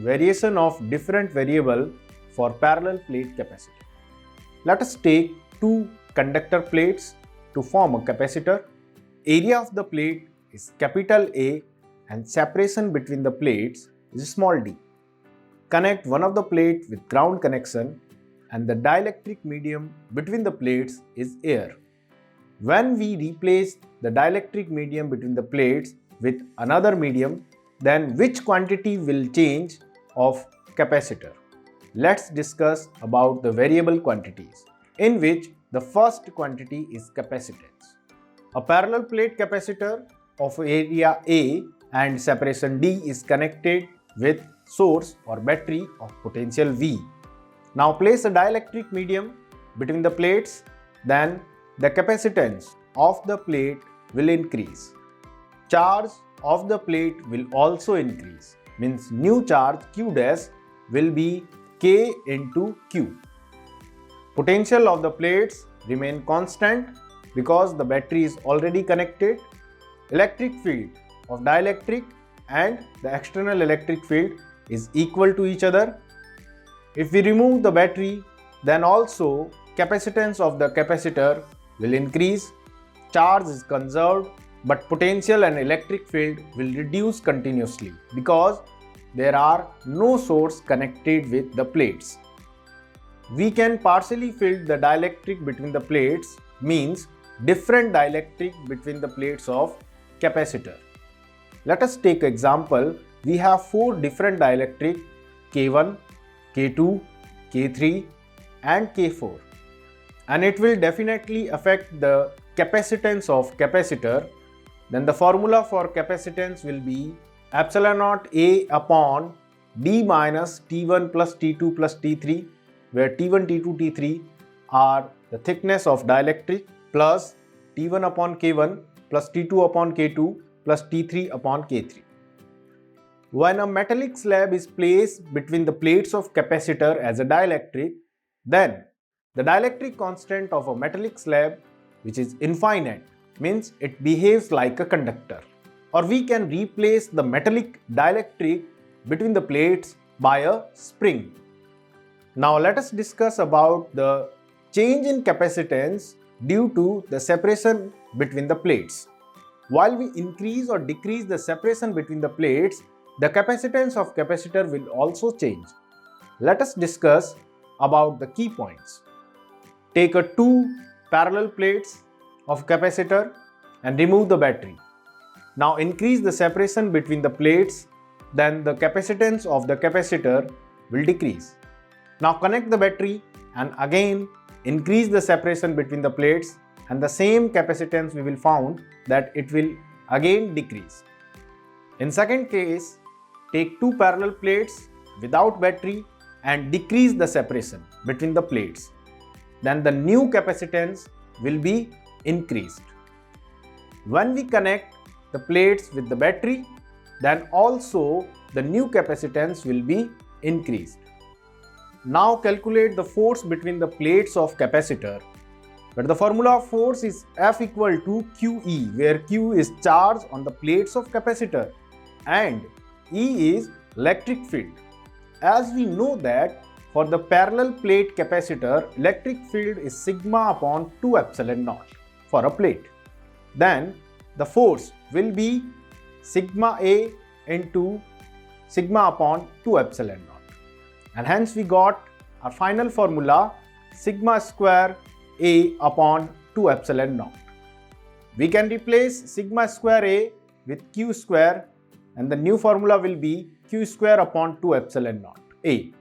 variation of different variable for parallel plate capacitor. Let us take two conductor plates to form a capacitor. Area of the plate is capital A and separation between the plates is small d. Connect one of the plate with ground connection and the dielectric medium between the plates is air. When we replace the dielectric medium between the plates with another medium, then which quantity will change of capacitor? Let's discuss about the variable quantities, in which the first quantity is capacitance. A parallel plate capacitor of area A and separation D is connected with source or battery of potential V. Now place a dielectric medium between the plates, then the capacitance of the plate will increase. Charge of the plate will also increase, means new charge Q dash will be K into Q. Potential of the plates remain constant because the battery is already connected. Electric field of dielectric and the external electric field is equal to each other. If we remove the battery, then also capacitance of the capacitor will increase, charge is conserved, but potential and electric field will reduce continuously because there are no source connected with the plates. We can partially fill the dielectric between the plates, means different dielectric between the plates of capacitor. Let us take example. We have four different dielectric K1, K2, K3 and K4, and it will definitely affect the capacitance of capacitor. Then the formula for capacitance will be epsilon naught A upon D minus T1 plus T2 plus T3, where T1, T2, T3 are the thickness of dielectric, plus T1 upon K1 plus T2 upon K2 plus T3 upon K3. When a metallic slab is placed between the plates of capacitor as a dielectric, then the dielectric constant of a metallic slab, which is infinite, means it behaves like a conductor. Or we can replace the metallic dielectric between the plates by a spring. Now let us discuss about the change in capacitance due to the separation between the plates. While we increase or decrease the separation between the plates, the capacitance of capacitor will also change. Let us discuss about the key points. Take a two parallel plates of capacitor and remove the battery. Now increase the separation between the plates, then the capacitance of the capacitor will decrease. Now connect the battery and again increase the separation between the plates, and the same capacitance we will found that it will again decrease. In second case, take two parallel plates without battery and decrease the separation between the plates. Then the new capacitance will be increased. When we connect the plates with the battery, then also the new capacitance will be increased. Now calculate the force between the plates of capacitor, but the formula of force is F equal to QE, where Q is charge on the plates of capacitor and E is electric field. As we know that for the parallel plate capacitor, electric field is sigma upon 2 epsilon naught for a plate. Then the force will be sigma A into sigma upon 2 epsilon naught. And hence we got our final formula sigma square A upon 2 epsilon naught. We can replace sigma square A with Q square, and the new formula will be Q square upon 2 epsilon naught A.